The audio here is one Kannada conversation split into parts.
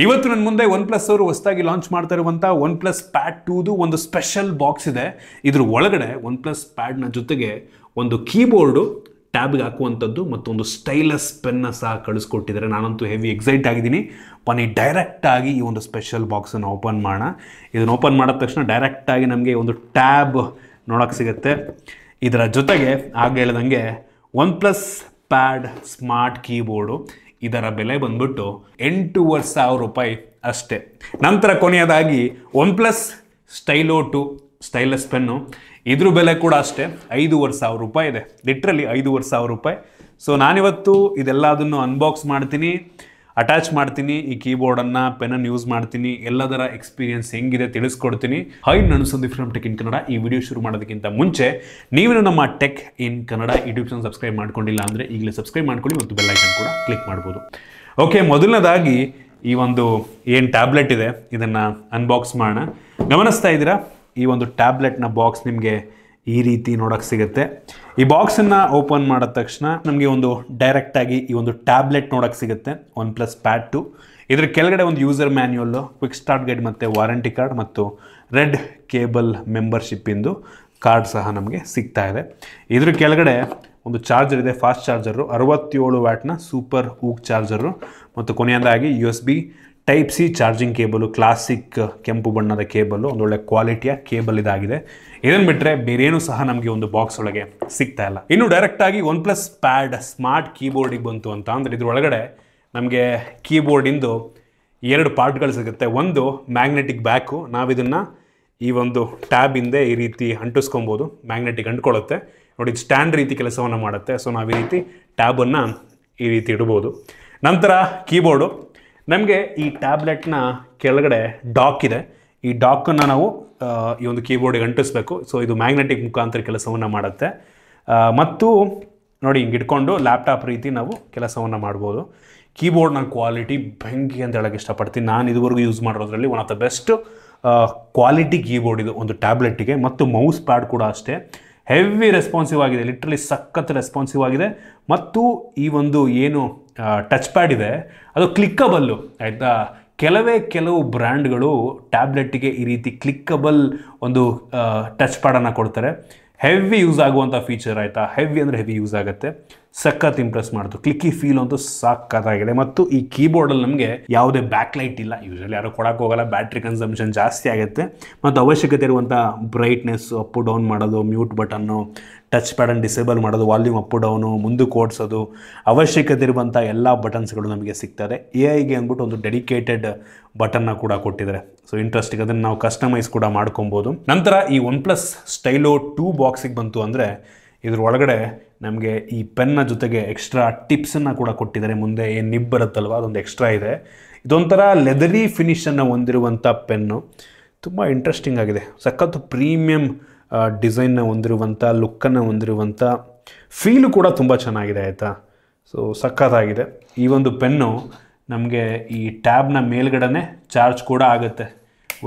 ಇವತ್ತು ನನ್ನ ಮುಂದೆ OnePlus ಅವರು ಹೊಸದಾಗಿ ಲಾಂಚ್ ಮಾಡ್ತಾ ಇರುವಂಥ OnePlus Pad 2ದು ಒಂದು ಸ್ಪೆಷಲ್ ಬಾಕ್ಸ್ ಇದೆ. ಇದ್ರ ಒಳಗಡೆ OnePlus Padನ ಜೊತೆಗೆ ಒಂದು ಕೀಬೋರ್ಡು, ಟ್ಯಾಬ್ಗೆ ಹಾಕುವಂಥದ್ದು ಮತ್ತು ಒಂದು ಸ್ಟೈಲಸ್ ಪೆನ್ನ ಸಹ ಕಳಿಸ್ಕೊಟ್ಟಿದ್ದಾರೆ. ನಾನಂತೂ ಹೆವಿ ಎಕ್ಸೈಟ್ ಆಗಿದ್ದೀನಿ. ಬನ್ನಿ ಡೈರೆಕ್ಟಾಗಿ ಈ ಒಂದು ಸ್ಪೆಷಲ್ ಬಾಕ್ಸನ್ನು ಓಪನ್ ಮಾಡೋಣ. ಇದನ್ನು ಓಪನ್ ಮಾಡಿದ ತಕ್ಷಣ ಡೈರೆಕ್ಟಾಗಿ ನಮಗೆ ಒಂದು ಟ್ಯಾಬ್ ನೋಡೋಕ್ಕೆ ಸಿಗುತ್ತೆ. ಇದರ ಜೊತೆಗೆ ಆಗ ಹೇಳ್ದಂಗೆ OnePlus Pad ಸ್ಮಾರ್ಟ್ ಕೀಬೋರ್ಡು, ಇದರ ಬೆಲೆ ಬಂದ್ಬಿಟ್ಟು 8,500 ರೂಪಾಯಿ ಅಷ್ಟೇ. ನಂತರ ಕೊನೆಯದಾಗಿ OnePlus Stylo 2 ಸ್ಟೈಲಸ್ ಪೆನ್ನು, ಇದ್ರ ಬೆಲೆ ಕೂಡ ಅಷ್ಟೇ 5,500 ರೂಪಾಯಿ ಇದೆ. ಲಿಟ್ರಲಿ 5,500 ರೂಪಾಯಿ. ಸೊ ನಾನಿವತ್ತು ಇದೆಲ್ಲದನ್ನು ಅನ್ಬಾಕ್ಸ್ ಮಾಡ್ತೀನಿ, ಅಟ್ಯಾಚ್ ಮಾಡ್ತೀನಿ, ಈ ಕೀಬೋರ್ಡನ್ನು ಪೆನ್ನನ್ನು ಯೂಸ್ ಮಾಡ್ತೀನಿ, ಎಲ್ಲದರ ಎಕ್ಸ್ಪೀರಿಯನ್ಸ್ ಹೆಂಗಿದೆ ತಿಳಿಸ್ಕೊಡ್ತೀನಿ. ಹೈ, ನಾನು Sandeep from tech in Kannada. ಈ ವಿಡಿಯೋ ಶುರು ಮಾಡೋದಕ್ಕಿಂತ ಮುಂಚೆ ನೀವೇನು ನಮ್ಮ tech in Kannada YouTube channel subscribe ಮಾಡ್ಕೊಂಡಿಲ್ಲ ಅಂದರೆ ಈಗಲೇ ಸಬ್ಸ್ಕ್ರೈಬ್ ಮಾಡ್ಕೊಳ್ಳಿ ಮತ್ತು ಬೆಲ್ ಐಕನ್ ಕೂಡ ಕ್ಲಿಕ್ ಮಾಡ್ಬೋದು. ಓಕೆ, ಮೊದಲನೇದಾಗಿ ಈ ಒಂದು ಏನು ಟ್ಯಾಬ್ಲೆಟ್ ಇದೆ ಇದನ್ನು ಅನ್ಬಾಕ್ಸ್ ಮಾಡೋಣ. ಗಮನಿಸ್ತಾ ಇದ್ದೀರಾ, ಈ ಒಂದು ಟ್ಯಾಬ್ಲೆಟ್ನ ಬಾಕ್ಸ್ ನಿಮಗೆ ಈ ರೀತಿ ನೋಡೋಕ್ಕೆ ಸಿಗುತ್ತೆ. ಈ ಬಾಕ್ಸನ್ನು ಓಪನ್ ಮಾಡಿದ ತಕ್ಷಣ ನಮಗೆ ಒಂದು ಡೈರೆಕ್ಟಾಗಿ ಈ ಒಂದು ಟ್ಯಾಬ್ಲೆಟ್ ನೋಡೋಕ್ಕೆ ಸಿಗುತ್ತೆ, OnePlus Pad 2. ಇದ್ರ ಕೆಳಗಡೆ ಒಂದು user manual, quick start guide ಮತ್ತು ವಾರಂಟಿ ಕಾರ್ಡ್ ಮತ್ತು ರೆಡ್ ಕೇಬಲ್ ಮೆಂಬರ್ಶಿಪ್ಪಿಂದು ಕಾರ್ಡ್ ಸಹ ನಮಗೆ ಸಿಗ್ತಾ ಇದೆ. ಇದ್ರ ಕೆಳಗಡೆ ಒಂದು ಚಾರ್ಜರ್ ಇದೆ, ಫಾಸ್ಟ್ ಚಾರ್ಜರು, 67 ವ್ಯಾಟ್ನ ಸೂಪರ್ ಊಕ್ ಚಾರ್ಜರು ಮತ್ತು ಕೊನೆಯದಾಗಿ USB Type-C charging cable, classic ಕೆಂಪು ಬಣ್ಣದ ಕೇಬಲು, ಒಂದೊಳ್ಳೆ ಕ್ವಾಲಿಟಿಯ ಕೇಬಲ್ ಇದಾಗಿದೆ. ಇದನ್ನು ಬಿಟ್ಟರೆ ಬೇರೇನೂ ಸಹ ನಮಗೆ ಒಂದು ಬಾಕ್ಸ್ ಒಳಗೆ ಸಿಗ್ತಾ ಇಲ್ಲ. ಇನ್ನು ಡೈರೆಕ್ಟಾಗಿ OnePlus Pad ಸ್ಮಾರ್ಟ್ ಕೀಬೋರ್ಡಿಗೆ ಬಂತು ಅಂತ ಅಂದರೆ ಇದ್ರೊಳಗಡೆ ನಮಗೆ ಕೀಬೋರ್ಡಿಂದು 2 ಪಾರ್ಟ್ಗಳು ಸಿಗುತ್ತೆ. ಒಂದು ಮ್ಯಾಗ್ನೆಟಿಕ್ ಬ್ಯಾಕು, ನಾವಿದನ್ನು ಈ ಒಂದು ಟ್ಯಾಬ್ ಹಿಂದೆ ಈ ರೀತಿ ಅಂಟಿಸ್ಕೊಬೋದು, ಮ್ಯಾಗ್ನೆಟಿಕ್ ಅಂಟ್ಕೊಳ್ಳುತ್ತೆ ನೋಡಿ, ಸ್ಟ್ಯಾಂಡ್ ರೀತಿ ಕೆಲಸವನ್ನು ಮಾಡುತ್ತೆ. ಸೊ ನಾವು ಈ ರೀತಿ ಟ್ಯಾಬನ್ನು ಈ ರೀತಿ ಇಡ್ಬೋದು. ನಂತರ ಕೀಬೋರ್ಡು, ನಮಗೆ ಈ ಟ್ಯಾಬ್ಲೆಟ್ನ ಕೆಳಗಡೆ ಡಾಕ್ ಇದೆ. ಈ ಡಾಕನ್ನು ನಾವು ಈ ಒಂದು ಕೀಬೋರ್ಡಿಗೆ ಅಂಟಿಸ್ಬೇಕು. ಸೊ ಇದು ಮ್ಯಾಗ್ನೆಟಿಕ್ ಮುಖಾಂತರ ಕೆಲಸವನ್ನು ಮಾಡುತ್ತೆ. ಮತ್ತು ನೋಡಿ, ಹಿಂಗೆ ಇಟ್ಕೊಂಡು ಲ್ಯಾಪ್ಟಾಪ್ ರೀತಿ ನಾವು ಕೆಲಸವನ್ನು ಮಾಡ್ಬೋದು. ಕೀಬೋರ್ಡ್ನ ಕ್ವಾಲಿಟಿ ಬೆಂಕಿ ಅಂತ ಹೇಳೋಕ್ಕೆ ಇಷ್ಟಪಡ್ತೀನಿ. ನಾನು ಇದುವರೆಗೂ ಯೂಸ್ ಮಾಡಿರೋದ್ರಲ್ಲಿ one of the best quality keyboard ಇದು ಒಂದು ಟ್ಯಾಬ್ಲೆಟ್ಟಿಗೆ. ಮತ್ತು ಮೌಸ್ ಪ್ಯಾಡ್ ಕೂಡ ಅಷ್ಟೇ ಹೆವಿ ರೆಸ್ಪಾನ್ಸಿವ್ ಆಗಿದೆ, ಲಿಟ್ರಲಿ ಸಖತ್ ರೆಸ್ಪಾನ್ಸಿವ್ ಆಗಿದೆ. ಮತ್ತು ಈ ಒಂದು ಏನು ಟಚ್ ಪ್ಯಾಡ್ ಇದೆ ಅದು ಕ್ಲಿಕ್ಕಬಲ್ಲು, ಆಯಿತಾ. ಕೆಲವು ಬ್ರ್ಯಾಂಡ್ಗಳು ಟ್ಯಾಬ್ಲೆಟ್ಟಿಗೆ ಈ ರೀತಿ ಕ್ಲಿಕ್ಕಬಲ್ ಒಂದು ಟಚ್ ಪ್ಯಾಡನ್ನು ಕೊಡ್ತಾರೆ. ಹೆವಿ ಯೂಸ್ ಆಗುವಂಥ ಫೀಚರ್, ಆಯಿತಾ. ಹೆವಿ ಅಂದರೆ ಹೆವಿ ಯೂಸ್ ಆಗುತ್ತೆ. ಸಖತ್ ಇಂಪ್ರೆಸ್ ಮಾಡ್ತು, ಕ್ಲಿಕ್ಕಿ ಫೀಲ್ ಅಂತೂ ಸಖತ್ತಾಗಿದೆ. ಮತ್ತು ಈ ಕೀಬೋರ್ಡಲ್ಲಿ ನಮಗೆ ಯಾವುದೇ ಬ್ಯಾಕ್ ಲೈಟ್ ಇಲ್ಲ, ಯೂಶಲಿ ಯಾರು ಕೊಡೋಕೆ ಹೋಗಲ್ಲ, ಬ್ಯಾಟ್ರಿ ಕನ್ಸಂಪ್ಷನ್ ಜಾಸ್ತಿ ಆಗುತ್ತೆ. ಮತ್ತು ಅವಶ್ಯಕತೆ ಇರುವಂಥ ಬ್ರೈಟ್ನೆಸ್ ಅಪ್ ಡೌನ್ ಮಾಡೋದು, ಮ್ಯೂಟ್ ಬಟನ್ನು, ಟಚ್ ಪ್ಯಾಡನ್ನು ಡಿಸೇಬಲ್ ಮಾಡೋದು, ವಾಲ್ಯೂಮ್ ಅಪ್ ಡೌನು, ಮುಂದಕ್ಕೆ ಓಡಿಸೋದು, ಅವಶ್ಯಕತೆ ಇರುವಂಥ ಎಲ್ಲ ಬಟನ್ಸ್ಗಳು ನಮಗೆ ಸಿಗ್ತದೆ. AI-ಗೆ ಅಂದ್ಬಿಟ್ಟು ಒಂದು ಡೆಡಿಕೇಟೆಡ್ ಬಟನ್ನ ಕೂಡ ಕೊಟ್ಟಿದ್ದಾರೆ. ಸೊ ಇಂಟ್ರೆಸ್ಟಿಂಗ್, ಅದನ್ನು ನಾವು ಕಸ್ಟಮೈಸ್ ಕೂಡ ಮಾಡ್ಕೊಬೋದು. ನಂತರ ಈ OnePlus Stylo 2 ಬಾಕ್ಸಿಗೆ ಬಂತು ಅಂದರೆ ಇದ್ರ ಒಳಗಡೆ ನಮಗೆ ಈ ಪೆನ್ನ ಜೊತೆಗೆ ಎಕ್ಸ್ಟ್ರಾ ಟಿಪ್ಸನ್ನು ಕೂಡ ಕೊಟ್ಟಿದ್ದಾರೆ. ಮುಂದೆ ಏನು ನಿಬ್ ಬರುತ್ತಲ್ವ, ಅದೊಂದು ಎಕ್ಸ್ಟ್ರಾ ಇದೆ. ಇದೊಂಥರ ಲೆದರಿ ಫಿನಿಷನ್ನು ಹೊಂದಿರುವಂಥ ಪೆನ್ನು, ತುಂಬ ಇಂಟ್ರೆಸ್ಟಿಂಗ್ ಆಗಿದೆ. ಸಖತ್ತು ಪ್ರೀಮಿಯಮ್ ಡಿಸೈನ್ನ ಹೊಂದಿರುವಂಥ, ಲುಕ್ಕನ್ನು ಹೊಂದಿರುವಂಥ, ಫೀಲು ಕೂಡ ತುಂಬ ಚೆನ್ನಾಗಿದೆ, ಆಯಿತಾ. ಸೊ ಸಖತ್ತಾಗಿದೆ. ಈ ಒಂದು ಪೆನ್ನು ನಮಗೆ ಈ ಟ್ಯಾಬ್ನ ಮೇಲ್ಗಡೆ ಚಾರ್ಜ್ ಕೂಡ ಆಗುತ್ತೆ,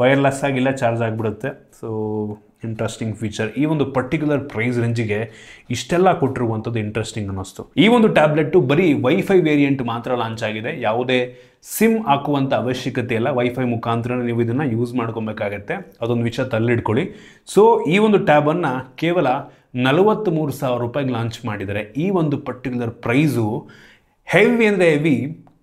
ವೈರ್ಲೆಸ್ ಆಗಿಲ್ಲ, ಚಾರ್ಜ್ ಆಗಿಬಿಡುತ್ತೆ. So interesting feature. ಈ ಒಂದು ಪರ್ಟಿಕ್ಯುಲರ್ ಪ್ರೈಸ್ ರೇಂಜಿಗೆ ಇಷ್ಟೆಲ್ಲ ಕೊಟ್ಟಿರುವಂಥದ್ದು ಇಂಟ್ರೆಸ್ಟಿಂಗ್ ಅನ್ನಿಸ್ತು. ಈ ಒಂದು ಟ್ಯಾಬ್ಲೆಟ್ಟು ಬರೀ ವೈಫೈ ವೇರಿಯಂಟ್ ಮಾತ್ರ ಲಾಂಚ್ ಆಗಿದೆ. ಯಾವುದೇ ಸಿಮ್ ಹಾಕುವಂಥ ಅವಶ್ಯಕತೆ ಇಲ್ಲ, ವೈಫೈ ಮುಖಾಂತರ ನೀವು ಇದನ್ನು ಯೂಸ್ ಮಾಡ್ಕೊಬೇಕಾಗತ್ತೆ. ಅದೊಂದು ವಿಷಯ ತಲ್ಲಿಡ್ಕೊಳ್ಳಿ. ಸೊ ಈ ಒಂದು ಟ್ಯಾಬನ್ನು ಕೇವಲ 43,000 ರೂಪಾಯಿಗೆ ಲಾಂಚ್ ಮಾಡಿದ್ದಾರೆ. ಈ ಒಂದು ಪರ್ಟಿಕ್ಯುಲರ್ ಪ್ರೈಸು ಹೆವಿ ಅಂದರೆ ಹೆವಿ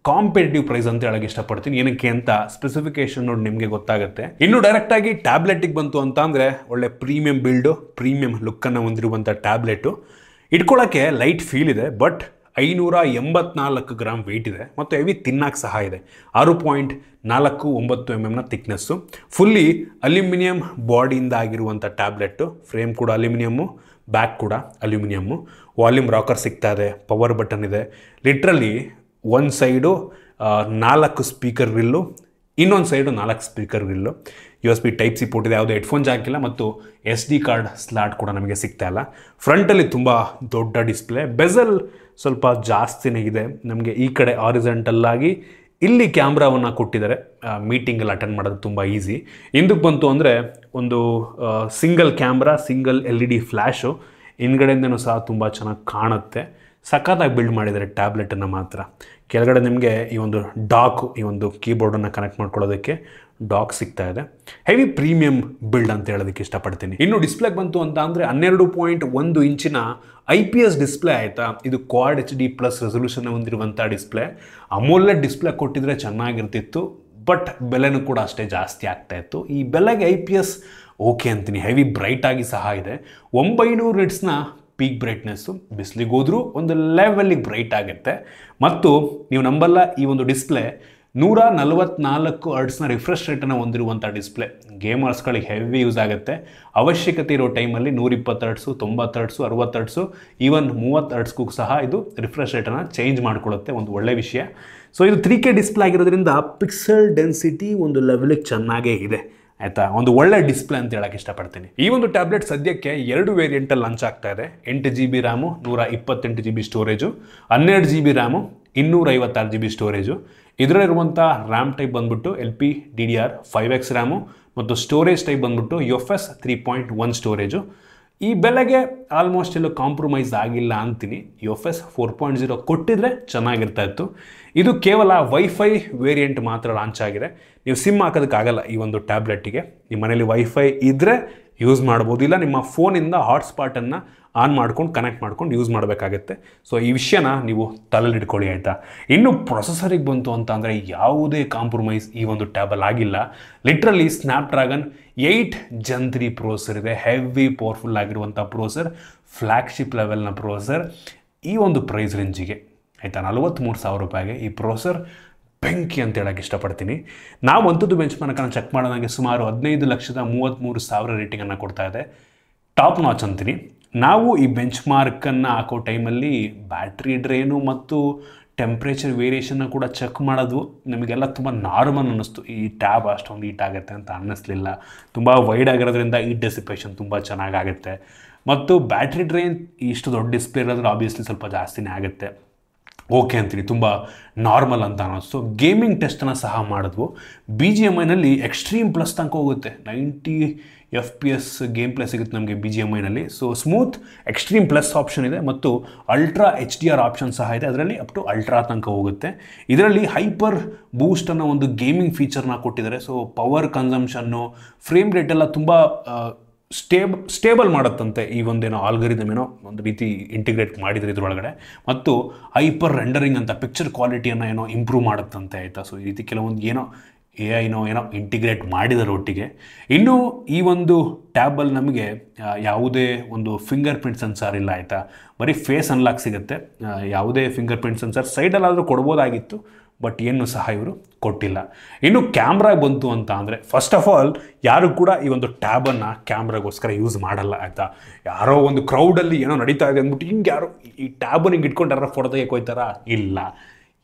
ಕಾಂಪಿಟೇಟಿವ್ ಪ್ರೈಸ್ ಅಂತ ಹೇಳಕ್ಕೆ ಇಷ್ಟಪಡ್ತೀನಿ. ಏನಕ್ಕೆ ಅಂತ ಸ್ಪೆಸಿಫಿಕೇಶನ್ ನೋಡಿ ನಿಮಗೆ ಗೊತ್ತಾಗುತ್ತೆ. ಇನ್ನು ಡೈರೆಕ್ಟಾಗಿ ಟ್ಯಾಬ್ಲೆಟಿಗೆ ಬಂತು ಅಂತ ಅಂದರೆ ಒಳ್ಳೆ ಪ್ರೀಮಿಯಂ ಬಿಲ್ಡು, ಪ್ರೀಮಿಯಂ ಲುಕ್ಕನ್ನು ಹೊಂದಿರುವಂಥ ಟ್ಯಾಬ್ಲೆಟು. ಇಟ್ಕೊಳ್ಳೋಕ್ಕೆ ಲೈಟ್ ಫೀಲ್ ಇದೆ, ಬಟ್ 584 ಗ್ರಾಮ್ ವೆಯ್ಟ್ ಇದೆ ಮತ್ತು ಹೆವಿ ತಿನ್ನಕ್ಕೆ ಸಹ ಇದೆ. 6.49 mm ಥಿಕ್ನೆಸ್ಸು, ಫುಲ್ಲಿ ಅಲ್ಯೂಮಿನಿಯಂ ಬಾಡಿಯಿಂದ ಆಗಿರುವಂಥ ಟ್ಯಾಬ್ಲೆಟ್ಟು. ಫ್ರೇಮ್ ಕೂಡ ಅಲ್ಯೂಮಿನಿಯಮ್ಮು, ಬ್ಯಾಕ್ ಕೂಡ ಅಲ್ಯೂಮಿನಿಯಮ್ಮು. ವಾಲ್ಯೂಮ್ ರಾಕರ್ ಸಿಗ್ತಾ ಇದೆ, ಪವರ್ ಬಟನ್ ಇದೆ. ಲಿಟ್ರಲಿ ಒಂದು ಸೈಡು 4 ಸ್ಪೀಕರ್ ಗ್ರಿಲ್ಲು, ಇನ್ನೊಂದು side 4 speaker grill. USB Type-C port ಇದೆ, ಯಾವುದೇ ಹೆಡ್ಫೋನ್ ಜಾಕ್ ಇಲ್ಲ ಮತ್ತು SD ಕಾರ್ಡ್ ಸ್ಲಾಟ್ ಕೂಡ ನಮಗೆ ಸಿಗ್ತಾ ಇಲ್ಲ. ಫ್ರಂಟಲ್ಲಿ ತುಂಬ ದೊಡ್ಡ ಡಿಸ್ಪ್ಲೇ, ಬೆಸಲ್ ಸ್ವಲ್ಪ ಜಾಸ್ತಿನೇ ಇದೆ. ನಮಗೆ ಈ ಕಡೆ ಆರಿಜೆಂಟಲ್ಲಾಗಿ ಇಲ್ಲಿ ಕ್ಯಾಮ್ರಾವನ್ನು ಕೊಟ್ಟಿದ್ದಾರೆ, ಮೀಟಿಂಗಲ್ಲಿ ಅಟೆಂಡ್ ಮಾಡೋದು ತುಂಬ ಈಸಿ. ಹಿಂದಕ್ಕೆ ಬಂತು ಅಂದರೆ ಒಂದು single camera, single LED flash, ಹಿಂದ್ಗಡೆಯಿಂದನೂ ಸಹ ತುಂಬ ಚೆನ್ನಾಗಿ ಕಾಣುತ್ತೆ. ಸಖತ್ತಾಗಿ ಬಿಲ್ಡ್ ಮಾಡಿದ್ದಾರೆ ಟ್ಯಾಬ್ಲೆಟನ್ನು ಮಾತ್ರ. ಕೆಳಗಡೆ ನಿಮಗೆ ಈ ಒಂದು ಡಾಕ್, ಈ ಒಂದು ಕೀಬೋರ್ಡನ್ನು ಕನೆಕ್ಟ್ ಮಾಡ್ಕೊಳ್ಳೋದಕ್ಕೆ ಡಾಕ್ ಸಿಗ್ತಾ ಇದೆ. ಹೆವಿ ಪ್ರೀಮಿಯಂ ಬಿಲ್ಡ್ ಅಂತ ಹೇಳೋದಕ್ಕೆ ಇಷ್ಟಪಡ್ತೀನಿ. ಇನ್ನು ಡಿಸ್ಪ್ಲೇಗೆ ಬಂತು ಅಂತ ಅಂದರೆ 12.1 ಇಂಚಿನ IPS ಡಿಸ್ಪ್ಲೇ ಆಯಿತಾ. ಇದು ಕ್ವಾಡ್ HD+ ರೆಸೊಲ್ಯೂಷನ್ ಹೊಂದಿರುವಂಥ ಡಿಸ್ಪ್ಲೇ. ಅಮೋಲೆಡ್ ಡಿಸ್ಪ್ಲೇ ಕೊಟ್ಟಿದ್ರೆ ಚೆನ್ನಾಗಿರ್ತಿತ್ತು, ಬಟ್ ಬೆಲೆನೂ ಕೂಡ ಅಷ್ಟೇ ಜಾಸ್ತಿ ಆಗ್ತಾ ಇತ್ತು. ಈ ಬೆಲೆಗೆ IPS ಓಕೆ ಅಂತೀನಿ. ಹೆವಿ ಬ್ರೈಟ್ ಆಗಿ ಸಹ ಇದೆ. 900 ನಿಟ್ಸ್ನ ಪೀಕ್ ಬ್ರೈಟ್ನೆಸ್ಸು, ಬಿಸಿಲಿಗೆ ಹೋದ್ರೂ ಒಂದು ಲೆವೆಲ್ಲಿಗೆ ಬ್ರೈಟ್ ಆಗುತ್ತೆ. ಮತ್ತು ನೀವು ನಂಬಲ್ಲ, ಈ ಒಂದು ಡಿಸ್ಪ್ಲೇ 144 ಹರ್ಟ್ಸ್ನ ರಿಫ್ರೆಶ್ ರೇಟನ್ನು ಹೊಂದಿರುವಂಥ ಡಿಸ್ಪ್ಲೇ. ಗೇಮರ್ಸ್ಗಳಿಗೆ ಹೆವಿ ಯೂಸ್ ಆಗುತ್ತೆ. ಅವಶ್ಯಕತೆ ಇರೋ ಟೈಮಲ್ಲಿ 120 ಹರ್ಟ್ಸು, 90 ಹರ್ಟ್ಸು, 60 ಹರ್ಟ್ಸು, ಈವನ್ 30 ಹರ್ಟ್ಸ್ಗೂ ಸಹ ಇದು ರಿಫ್ರೆಶ್ ರೇಟನ್ನು ಚೇಂಜ್ ಮಾಡಿಕೊಳ್ಳುತ್ತೆ. ಒಂದು ಒಳ್ಳೆ ವಿಷಯ. ಸೊ ಇದು 3K ಡಿಸ್ಪ್ಲೇ ಆಗಿರೋದ್ರಿಂದ ಪಿಕ್ಸೆಲ್ ಡೆನ್ಸಿಟಿ ಒಂದು ಲೆವೆಲಿಗೆ ಚೆನ್ನಾಗೇ ಇದೆ ಆಯಿತಾ. ಒಂದು ಒಳ್ಳೆ ಡಿಸ್ಪ್ಲೇ ಅಂತ ಹೇಳಕ್ಕೆ ಇಷ್ಟಪಡ್ತೀನಿ. ಈ ಒಂದು ಟ್ಯಾಬ್ಲೆಟ್ ಸದ್ಯಕ್ಕೆ 2 ವೇರಿಯಂಟಲ್ಲಿ ಲಾಂಚ್ ಆಗ್ತಾ ಇದೆ. 8 GB RAM, 128 GB storage, 12 GB RAM, 256 GB storage. ಇದರಲ್ಲಿರುವಂಥ ರ್ಯಾಮ್ ಟೈಪ್ ಬಂದ್ಬಿಟ್ಟು LPDDR5X ರ್ಯಾಮು ಮತ್ತು ಸ್ಟೋರೇಜ್ ಟೈಪ್ ಬಂದ್ಬಿಟ್ಟು UFS 3.1 ಸ್ಟೋರೇಜು. ಈ ಬೆಲೆಗೆ ಆಲ್ಮೋಸ್ಟ್ ಎಲ್ಲೂ ಕಾಂಪ್ರಮೈಸ್ ಆಗಿಲ್ಲ ಅಂತೀನಿ. UFS 4.0 ಕೊಟ್ಟಿದ್ರೆ ಚೆನ್ನಾಗಿರ್ತಾ ಇತ್ತು. ಇದು ಕೇವಲ ವೈಫೈ ವೇರಿಯಂಟ್ ಮಾತ್ರ ಲಾಂಚ್ ಆಗಿದೆ. ನೀವು ಸಿಮ್ ಹಾಕೋದಕ್ಕಾಗಲ್ಲ ಈ ಒಂದು ಟ್ಯಾಬ್ಲೆಟ್ಟಿಗೆ. ನಿಮ್ಮ ಮನೇಲಿ ವೈಫೈ ಇದ್ದರೆ ಯೂಸ್ ಮಾಡ್ಬೋದು, ಇಲ್ಲ ನಿಮ್ಮ ಫೋನಿಂದ ಹಾಟ್ಸ್ಪಾಟನ್ನು ಆನ್ ಮಾಡ್ಕೊಂಡು ಕನೆಕ್ಟ್ ಮಾಡ್ಕೊಂಡು ಯೂಸ್ ಮಾಡಬೇಕಾಗತ್ತೆ. ಸೊ ಈ ವಿಷಯನ ನೀವು ತಲೆಯಲ್ಲಿ ಇಟ್ಕೊಳ್ಳಿ ಆಯಿತಾ. ಇನ್ನು ಪ್ರೊಸೆಸರಿಗೆ ಬಂತು ಅಂತ ಅಂದರೆ ಯಾವುದೇ ಕಾಂಪ್ರಮೈಸ್ ಈ ಒಂದು ಟ್ಯಾಬಲ್ ಆಗಿಲ್ಲ. ಲಿಟ್ರಲಿ ಸ್ನ್ಯಾಪ್ಡ್ರ್ಯಾಗನ್ 8 Gen 3 ಪ್ರೋಸೆಸರ್ ಇದೆ. ಹೆವಿ ಪವರ್ಫುಲ್ ಆಗಿರುವಂಥ ಪ್ರೋಸೆಸರ್, ಫ್ಲ್ಯಾಗ್ಶಿಪ್ ಲೆವೆಲ್ನ ಪ್ರೋಸೆಸರ್. ಈ ಒಂದು ಪ್ರೈಸ್ ರೇಂಜಿಗೆ ಆಯಿತಾ, 43,000 ರೂಪಾಯಿಗೆ ಈ ಪ್ರೋಸೆಸರ್ ಬೆಂಕಿ ಅಂತ ಹೇಳಕ್ಕೆ ಇಷ್ಟಪಡ್ತೀನಿ. ನಾವು ಅಂಥದ್ದು ಬೆಂಚ್ ಮಾರ್ಕನ್ನು ಚೆಕ್ ಮಾಡೋದಾಗೆ ಸುಮಾರು 15,33,000 ರೇಟಿಂಗನ್ನು ಕೊಡ್ತಾ ಇದೆ. ಟಾಪ್ ನಾಚ್ ಅಂತೀನಿ. ನಾವು ಈ ಬೆಂಚ್ ಮಾರ್ಕನ್ನು ಹಾಕೋ ಟೈಮಲ್ಲಿ ಬ್ಯಾಟ್ರಿ ಡ್ರೈನು ಮತ್ತು ಟೆಂಪ್ರೇಚರ್ ವೇರಿಯೇಷನ್ನ ಕೂಡ ಚೆಕ್ ಮಾಡೋದು ನಮಗೆಲ್ಲ ತುಂಬ ನಾರ್ಮಲ್ ಅನ್ನಿಸ್ತು. ಈ ಟ್ಯಾಬ್ ಅಷ್ಟೊಂದು ಹೀಟ್ ಆಗುತ್ತೆ ಅಂತ ಅನ್ನಿಸ್ಲಿಲ್ಲ. ತುಂಬ ವೈಡ್ ಆಗಿರೋದ್ರಿಂದ ಹೀಟ್ ಡೆಸಿಪೇಷನ್ ತುಂಬ ಚೆನ್ನಾಗಾಗುತ್ತೆ. ಮತ್ತು ಬ್ಯಾಟ್ರಿ ಡ್ರೈನ್ ಇಷ್ಟು ದೊಡ್ಡ ಡಿಸ್ಪ್ಲೇ ಇರೋದ್ರೆ ಆಬ್ವಿಯಸ್ಲಿ ಸ್ವಲ್ಪ ಜಾಸ್ತಿನೇ ಆಗುತ್ತೆ. ಓಕೆ ಅಂತೀನಿ, ತುಂಬ ನಾರ್ಮಲ್ ಅಂತ ಅನ್ನಿಸ್ತು. ಗೇಮಿಂಗ್ ಟೆಸ್ಟನ್ನು ಸಹ ಮಾಡಿದ್ವು. BGMIನಲ್ಲಿ ಎಕ್ಸ್ಟ್ರೀಮ್ ಪ್ಲಸ್ ತನಕ ಹೋಗುತ್ತೆ. 90 FPS ಗೇಮ್ ಪ್ಲೇ ಸಿಗುತ್ತೆ ನಮಗೆ BGMIನಲ್ಲಿ. So smooth extreme plus option ಇದೆ ಮತ್ತು ಅಲ್ಟ್ರಾ HDR ಆಪ್ಷನ್ ಸಹ ಇದೆ. ಅದರಲ್ಲಿ ಅಪ್ ಟು ಅಲ್ಟ್ರಾ ತನಕ ಹೋಗುತ್ತೆ. ಇದರಲ್ಲಿ ಹೈಪರ್ ಬೂಸ್ಟ್ ಅನ್ನೋ ಒಂದು ಗೇಮಿಂಗ್ ಫೀಚರ್ನ ಕೊಟ್ಟಿದ್ದಾರೆ. ಸೊ ಪವರ್ ಕನ್ಸಂಪ್ಷನ್ನು, ಫ್ರೇಮ್ ರೇಟ್ ಎಲ್ಲ ತುಂಬ ಸ್ಟೇಬಲ್ ಮಾಡುತ್ತಂತೆ. ಈ ಒಂದೇನೋ ಆಲ್ಗರಿದಮ್ ಏನೋ ಒಂದು ರೀತಿ ಇಂಟಿಗ್ರೇಟ್ ಮಾಡಿದರೆ ಇದರೊಳಗಡೆ. ಮತ್ತು ಹೈಪರ್ ರೆಂಡರಿಂಗ್ ಅಂತ ಪಿಕ್ಚರ್ ಕ್ವಾಲಿಟಿಯನ್ನು ಏನೋ ಇಂಪ್ರೂವ್ ಮಾಡುತ್ತಂತೆ ಆಯಿತಾ. ಸೊ ಈ ರೀತಿ ಕೆಲವೊಂದು ಏನೋ AI ಏನೋ ಇಂಟಿಗ್ರೇಟ್ ಮಾಡಿದ್ದಾರೆ ಒಟ್ಟಿಗೆ. ಇನ್ನು ಈ ಒಂದು ಟ್ಯಾಬಲ್ಲಿ ನಮಗೆ ಯಾವುದೇ ಒಂದು ಫಿಂಗರ್ ಪ್ರಿಂಟ್ ಸೆನ್ಸಾರ್ ಇಲ್ಲ ಆಯಿತಾ. ಬರೀ ಫೇಸ್ ಅನ್ಲಾಕ್ ಸಿಗುತ್ತೆ. ಯಾವುದೇ ಫಿಂಗರ್ ಪ್ರಿಂಟ್ ಸೆನ್ಸಾರ್ ಸೈಡಲ್ಲಾದರೂ ಕೊಡ್ಬೋದಾಗಿತ್ತು, ಬಟ್ ಏನು ಸಹ ಇವರು ಕೊಟ್ಟಿಲ್ಲ. ಇನ್ನು ಕ್ಯಾಮ್ರಾಗೆ ಬಂತು ಅಂತ ಅಂದರೆ ಫಸ್ಟ್ ಆಫ್ ಆಲ್ ಯಾರು ಕೂಡ ಈ ಒಂದು ಟ್ಯಾಬನ್ನು ಕ್ಯಾಮ್ರಾಗೋಸ್ಕರ ಯೂಸ್ ಮಾಡಲ್ಲ ಆಯಿತಾ. ಯಾರೋ ಒಂದು ಕ್ರೌಡಲ್ಲಿ ಏನೋ ನಡೀತಾ ಇದೆ ಅಂದ್ಬಿಟ್ಟು ಹಿಂಗೆ ಯಾರೋ ಈ ಟ್ಯಾಬನ್ನು ಹಿಂಗೆ ಇಟ್ಕೊಂಡು ಯಾರೋ ಫೋಟೋ ತೆಗೆಯೋಕೆ ಹೋಗ್ತಾರಾ? ಇಲ್ಲ.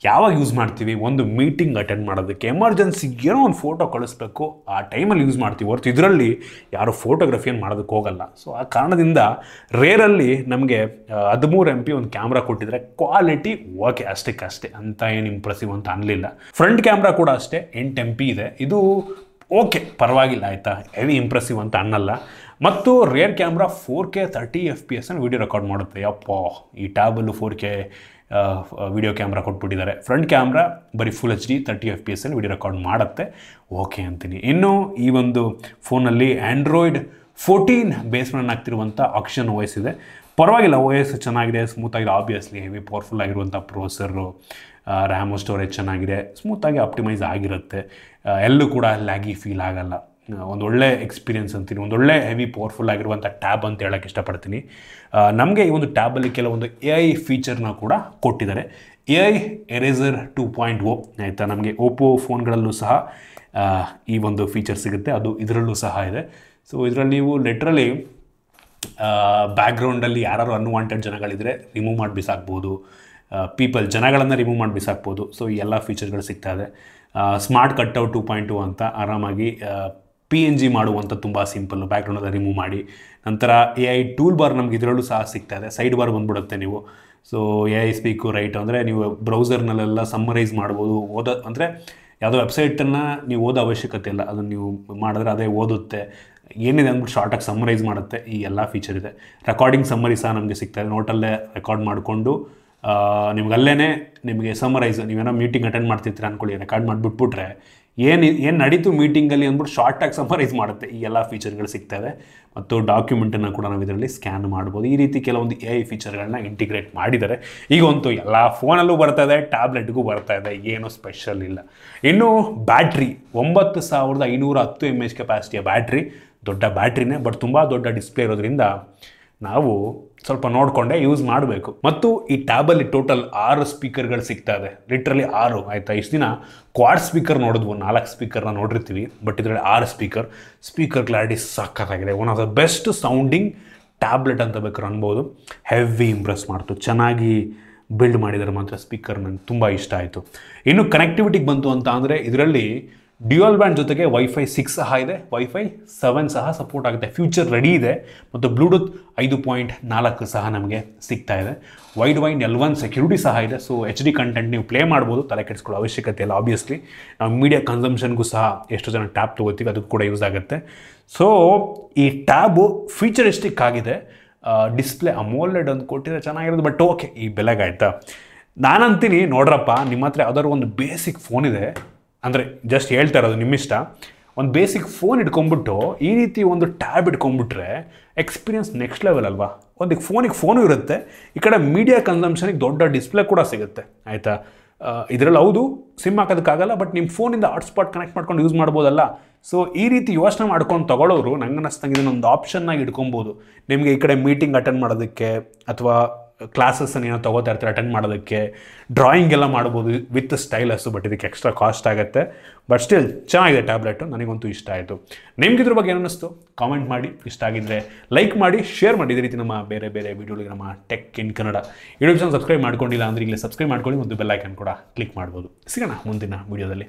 ಯಾವಾಗ ಯೂಸ್ ಮಾಡ್ತೀವಿ? ಒಂದು ಮೀಟಿಂಗ್ ಅಟೆಂಡ್ ಮಾಡೋದಕ್ಕೆ, ಎಮರ್ಜೆನ್ಸಿಗೆ ಏನೋ ಒಂದು ಫೋಟೋ ಕಳಿಸ್ಬೇಕು, ಆ ಟೈಮಲ್ಲಿ ಯೂಸ್ ಮಾಡ್ತೀವಿ ಹೊರತು ಇದರಲ್ಲಿ ಯಾರು ಫೋಟೋಗ್ರಫಿಯನ್ನು ಮಾಡೋದಕ್ಕೆ ಹೋಗಲ್ಲ. ಸೊ ಆ ಕಾರಣದಿಂದ ರೇರಲ್ಲಿ ನಮಗೆ 13 MP ಒಂದು ಕ್ಯಾಮ್ರಾ ಕೊಟ್ಟಿದ್ರೆ ಕ್ವಾಲಿಟಿ ಓಕೆ ಅಷ್ಟಕ್ಕಷ್ಟೇ, ಅಂತ ಏನು ಇಂಪ್ರೆಸಿವ್ ಅಂತ ಅನ್ನಲಿಲ್ಲ. ಫ್ರಂಟ್ ಕ್ಯಾಮ್ರಾ ಕೂಡ ಅಷ್ಟೇ 8 MP ಇದೆ. ಇದು ಓಕೆ ಪರವಾಗಿಲ್ಲ ಆಯಿತಾ, ಹೆವಿ ಇಂಪ್ರೆಸಿವ್ ಅಂತ ಅನ್ನಲ್ಲ. ಮತ್ತು rear camera 4K 30 FPS video record ಮಾಡುತ್ತೆ. ಯಪ್ಪ, ಈ ಟ್ಯಾಬಲ್ಲು 4K ವಿಡಿಯೋ ಕ್ಯಾಮ್ರಾ ಕೊಟ್ಬಿಟ್ಟಿದ್ದಾರೆ. ಫ್ರಂಟ್ ಕ್ಯಾಮ್ರಾ ಬರೀ full HD 30 FPS video record ಮಾಡುತ್ತೆ. ಓಕೆ ಅಂತೀನಿ. ಇನ್ನು ಈ ಒಂದು ಫೋನಲ್ಲಿ ಆ್ಯಂಡ್ರಾಯ್ಡ್ 14 ಬೇಸ್ಮೆಂಟ್ ಆಗ್ತಿರುವಂಥ ಆಕ್ಷನ್ OS ಇದೆ. ಪರವಾಗಿಲ್ಲ, OS ಚೆನ್ನಾಗಿದೆ, ಸ್ಮೂತಾಗಿದೆ. ಆಬ್ವಿಯಸ್ಲಿ ಹೆವಿ ಪವರ್ಫುಲ್ ಆಗಿರುವಂಥ ಪ್ರೋಸೆಸರು, ರ್ಯಾಮು, ಸ್ಟೋರೇಜ್ ಚೆನ್ನಾಗಿದೆ, ಸ್ಮೂತಾಗಿ ಆಪ್ಟಿಮೈಸ್ ಆಗಿರುತ್ತೆ. ಎಲ್ಲೂ ಕೂಡ ಲ್ಯಾಗಿ ಫೀಲ್ ಆಗಲ್ಲ. ಒಂದೊಳ್ಳೆ ಎಕ್ಸ್ಪೀರಿಯನ್ಸ್ ಅಂತೀನಿ. ಒಂದೊಳ್ಳೆ ಹೆವಿ ಪವರ್ಫುಲ್ ಆಗಿರುವಂಥ ಟ್ಯಾಬ್ ಅಂತ ಹೇಳೋಕ್ಕೆ ಇಷ್ಟಪಡ್ತೀನಿ. ನಮಗೆ ಈ ಒಂದು ಟ್ಯಾಬಲ್ಲಿ ಕೆಲವೊಂದು AI ಫೀಚರ್ನ ಕೂಡ ಕೊಟ್ಟಿದ್ದಾರೆ. AI ಎರೇಸರ್ 2.0 ಆಯಿತಾ. ನಮಗೆ ಓಪೋ ಫೋನ್ಗಳಲ್ಲೂ ಸಹ ಈ ಒಂದು ಫೀಚರ್ ಸಿಗುತ್ತೆ, ಅದು ಇದರಲ್ಲೂ ಸಹ ಇದೆ. ಸೊ ಇದರಲ್ಲಿ ನೀವು ಲಿಟ್ರಲಿ ಬ್ಯಾಕ್ಗ್ರೌಂಡಲ್ಲಿ ಯಾರು ಅನ್ವಾಂಟೆಡ್ ಜನಗಳಿದ್ರೆ ರಿಮೂವ್ ಮಾಡಿ ಬಿಸಾಕ್ಬೋದು. ಜನಗಳನ್ನು ರಿಮೂವ್ ಮಾಡಿ ಬಿಸಾಕ್ಬೋದು. ಸೊ ಈ ಎಲ್ಲ ಫೀಚರ್ಗಳು ಸಿಗ್ತಾ ಇದೆ. ಸ್ಮಾರ್ಟ್ ಕಟ್ಔಟ್ 2.2 ಅಂತ ಆರಾಮಾಗಿ PNG ಮಾಡುವಂಥ ತುಂಬ ಸಿಂಪಲ್ಲು, ಬ್ಯಾಕ್ಗ್ರೌಂಡಲ್ಲಿ ರಿಮೂವ್ ಮಾಡಿ. ನಂತರ AI ಟೂಲ್ ಬಾರ್ ನಮ್ಗೆ ಇದರಲ್ಲೂ ಸಹ ಸಿಗ್ತಾ ಇದೆ. ಸೈಡ್ ಬಾರ್ ಬಂದ್ಬಿಡುತ್ತೆ ನೀವು. ಸೊ AI ಸ್ಪೀಕು ರೈಟ್ ಅಂದರೆ ನೀವು ಬ್ರೌಸರ್ನಲ್ಲೆಲ್ಲ ಸಮ್ಮರೈಸ್ ಮಾಡ್ಬೋದು. ಅಂದರೆ ಯಾವುದೋ ವೆಬ್ಸೈಟನ್ನು ನೀವು ಓದೋ ಅವಶ್ಯಕತೆ ಇಲ್ಲ, ಅದನ್ನು ನೀವು ಮಾಡಿದ್ರೆ ಅದೇ ಓದುತ್ತೆ. ಏನಿದೆ ಅಂದ್ಬಿಟ್ಟು ಶಾರ್ಟಾಗಿ ಸಮ್ಮರೈಸ್ ಮಾಡುತ್ತೆ. ಈ ಎಲ್ಲ ಫೀಚರ್ ಇದೆ. ರೆಕಾರ್ಡಿಂಗ್ ಸಮ್ಮರಿ ಸಹ ನಮಗೆ ಸಿಗ್ತಾಯಿದೆ. ನೋಟಲ್ಲೇ ರೆಕಾರ್ಡ್ ಮಾಡಿಕೊಂಡು ನಿಮ್ಗೆ ಅಲ್ಲೇ ನಿಮಗೆ ಸಮರೈಸ್ ನೀವೇನೋ ಮೀಟಿಂಗ್ ಅಟೆಂಡ್ ಮಾಡ್ತಿರ್ತೀರ ಅಂದ್ಕೊಳ್ಳಿ, ರೆಕಾರ್ಡ್ ಮಾಡಿಬಿಟ್ಬಿಟ್ರೆ ಏನು ನಡೀತು ಮೀಟಿಂಗಲ್ಲಿ ಅಂದ್ಬಿಟ್ಟು ಶಾರ್ಟಾಗಿ ಸಮರೈಸ್ ಮಾಡುತ್ತೆ. ಈ ಎಲ್ಲ ಫೀಚರ್ಗಳು ಸಿಗ್ತವೆ. ಮತ್ತು ಡಾಕ್ಯುಮೆಂಟನ್ನು ಕೂಡ ನಾವು ಇದರಲ್ಲಿ ಸ್ಕ್ಯಾನ್ ಮಾಡ್ಬೋದು. ಈ ರೀತಿ ಕೆಲವೊಂದು AI ಫೀಚರ್ಗಳನ್ನ ಇಂಟಿಗ್ರೇಟ್ ಮಾಡಿದ್ದಾರೆ. ಈಗಂತೂ ಎಲ್ಲ ಫೋನಲ್ಲೂ ಬರ್ತಾ ಇದೆ, ಟ್ಯಾಬ್ಲೆಟ್ಗೂ ಬರ್ತಾ ಇದೆ, ಏನೂ ಸ್ಪೆಷಲ್ ಇಲ್ಲ. ಇನ್ನು ಬ್ಯಾಟ್ರಿ 9510 mAh ಕೆಪಾಸಿಟಿಯ ಬ್ಯಾಟ್ರಿ, ದೊಡ್ಡ ಬ್ಯಾಟ್ರಿನೇ, ಬಟ್ ತುಂಬ ದೊಡ್ಡ ಡಿಸ್ಪ್ಲೇ ಇರೋದ್ರಿಂದ ನಾವು ಸ್ವಲ್ಪ ನೋಡಿಕೊಂಡೇ ಯೂಸ್ ಮಾಡಬೇಕು. ಮತ್ತು ಈ ಟ್ಯಾಬಲ್ಲಿ ಟೋಟಲ್ 6 ಸ್ಪೀಕರ್ಗಳು ಸಿಗ್ತಾ ಇದೆ, ಲಿಟ್ರಲಿ 6 ಆಯಿತಾ. ಇಷ್ಟು ದಿನ ಕ್ವಾಡ್ ಸ್ಪೀಕರ್ ನೋಡಿದ್ವು, 4 ಸ್ಪೀಕರ್ನ ನೋಡಿರ್ತೀವಿ, ಬಟ್ ಇದರಲ್ಲಿ 6 ಸ್ಪೀಕರ್ ಕ್ಲಾರಿಟಿ ಸಖತ್ತಾಗಿದೆ. One of the best sounding tablet ಅಂತ ಬೇಕಾದ್ರೆ ಅನ್ಬೋದು. ಹೆವಿ ಇಂಪ್ರೆಸ್ ಮಾಡ್ತು, ಚೆನ್ನಾಗಿ ಬಿಲ್ಡ್ ಮಾಡಿದ್ದಾರೆ ಮಾತ್ರ ಸ್ಪೀಕರ್. ನನಗೆ ತುಂಬ ಇಷ್ಟ ಆಯಿತು. ಇನ್ನು ಕನೆಕ್ಟಿವಿಟಿಗೆ ಬಂತು ಅಂತ ಅಂದರೆ ಇದರಲ್ಲಿ ಡ್ಯುಯಲ್ ಬ್ಯಾಂಡ್ ಜೊತೆಗೆ Wi-Fi 6 ಸಹ ಇದೆ, Wi-Fi 7 ಸಹ ಸಪೋರ್ಟ್ ಆಗುತ್ತೆ, ಫ್ಯೂಚರ್ ರೆಡಿ ಇದೆ. ಮತ್ತು ಬ್ಲೂಟೂತ್ 5.4 ಸಹ ನಮಗೆ ಸಿಗ್ತಾ ಇದೆ. ವೈಡ್ L1 ಸೆಕ್ಯೂರಿಟಿ ಸಹ ಇದೆ. ಸೊ HD ಕಂಟೆಂಟ್ ನೀವು ಪ್ಲೇ ಮಾಡ್ಬೋದು, ತಲೆ ಕೆಡಿಸ್ಕೊಳ್ಳೋ ಅವಶ್ಯಕತೆ ಇಲ್ಲ. ಆಬ್ವಿಯಸ್ಲಿ ನಾವು ಮೀಡಿಯಾ ಕನ್ಸಂಪ್ಷನ್ಗೂ ಸಹ ಎಷ್ಟು ಜನ ಟ್ಯಾಬ್ ತೊಗೋತೀವಿ ಅದಕ್ಕೂ ಕೂಡ ಯೂಸ್ ಆಗುತ್ತೆ. ಸೊ ಈ ಟ್ಯಾಬು ಫ್ಯೂಚರಿಸ್ಟಿಕ್ ಆಗಿದೆ. ಡಿಸ್ಪ್ಲೇ ಅಮೋಲೆಡ್ ಅಂತ ಕೊಟ್ಟಿದ್ರೆ ಚೆನ್ನಾಗಿರೋದು, ಬಟ್ ಓಕೆ ಈ ಬೆಲೆಗೆ ಆಯಿತಾ. ನಾನಂತೀನಿ ನೋಡ್ರಪ್ಪ, ನಿಮ್ಮ ಹತ್ರ ಯಾವ್ದಾದ್ರು ಒಂದು ಬೇಸಿಕ್ ಫೋನ್ ಇದೆ ಅಂದರೆ, ಜಸ್ಟ್ ಹೇಳ್ತಾ ಇರೋದು ನಿಮ್ಮಿಷ್ಟ, ಒಂದು ಬೇಸಿಕ್ ಫೋನ್ ಇಟ್ಕೊಂಡ್ಬಿಟ್ಟು ಈ ರೀತಿ ಒಂದು ಟ್ಯಾಬ್ ಇಟ್ಕೊಂಡ್ಬಿಟ್ರೆ ಎಕ್ಸ್ಪೀರಿಯನ್ಸ್ ನೆಕ್ಸ್ಟ್ ಲೆವೆಲ್ ಅಲ್ವಾ. ಒಂದು ಫೋನು ಇರುತ್ತೆ, ಈ ಕಡೆ ಮೀಡಿಯಾ ಕನ್ಸಂಪ್ಷನಿಗೆ ದೊಡ್ಡ ಡಿಸ್ಪ್ಲೇ ಕೂಡ ಸಿಗುತ್ತೆ ಆಯಿತಾ. ಇದರಲ್ಲಿ ಹೌದು ಸಿಮ್ ಹಾಕೋದಕ್ಕಾಗಲ್ಲ, ಬಟ್ ನಿಮ್ಮ ಫೋನಿಂದ ಹಾಟ್ಸ್ಪಾಟ್ ಕನೆಕ್ಟ್ ಮಾಡ್ಕೊಂಡು ಯೂಸ್ ಮಾಡ್ಬೋದಲ್ಲ. ಸೊ ಈ ರೀತಿ ಯೋಚನೆ ಮಾಡ್ಕೊಂಡು ತೊಗೊಳ್ಳೋರು ನಂಗೆ ಅನ್ನಿಸ್ತಂಗೆ ಇದನ್ನೊಂದು ಆಪ್ಷನ್ನಾಗಿ ಇಟ್ಕೊಬೋದು. ನಿಮಗೆ ಈ ಕಡೆ ಮೀಟಿಂಗ್ ಅಟೆಂಡ್ ಮಾಡೋದಕ್ಕೆ ಅಥವಾ ಕ್ಲಾಸಸ್ಸನ್ನು ಏನೋ ತೊಗೋತಾ ಇರ್ತಾರೆ ಅಟೆಂಡ್ ಮಾಡೋದಕ್ಕೆ, ಡ್ರಾಯಿಂಗ್ ಎಲ್ಲ ಮಾಡ್ಬೋದು ವಿತ್ ಸ್ಟೈಲಸ್ಸು. ಬಟ್ ಇದಕ್ಕೆ ಎಕ್ಸ್ಟ್ರಾ ಕಾಸ್ಟ್ ಆಗುತ್ತೆ, ಬಟ್ ಸ್ಟಿಲ್ ಚೆನ್ನಾಗಿದೆ ಟ್ಯಾಬ್ಲೆಟು, ನನಗಂತೂ ಇಷ್ಟ ಆಯಿತು. ನಿಮ್ಗೆ ಇದ್ರ ಬಗ್ಗೆ ಏನು ಅನ್ನಿಸ್ತು ಕಾಮೆಂಟ್ ಮಾಡಿ. ಇಷ್ಟ ಆಗಿದ್ದರೆ ಲೈಕ್ ಮಾಡಿ, ಶೇರ್ ಮಾಡಿ. ಇದೇ ರೀತಿ ನಮ್ಮ ಬೇರೆ ವಿಡಿಯೋಗಳಿಗೆ ನಮ್ಮ tech in Kannada YouTube channel subscribe ಮಾಡ್ಕೊಂಡಿಲ್ಲ ಅಂದರೆ ಈಗಲೇ ಸಬ್ಸ್ಕ್ರೈಬ್ ಮಾಡ್ಕೊಳ್ಳಿ, ಮತ್ತು ಬೆಲ್ ಐಕನ್ ಕೂಡ ಕ್ಲಿಕ್ ಮಾಡ್ಬೋದು. ಸಿಗೋಣ ಮುಂದಿನ ವೀಡಿಯೋದಲ್ಲಿ.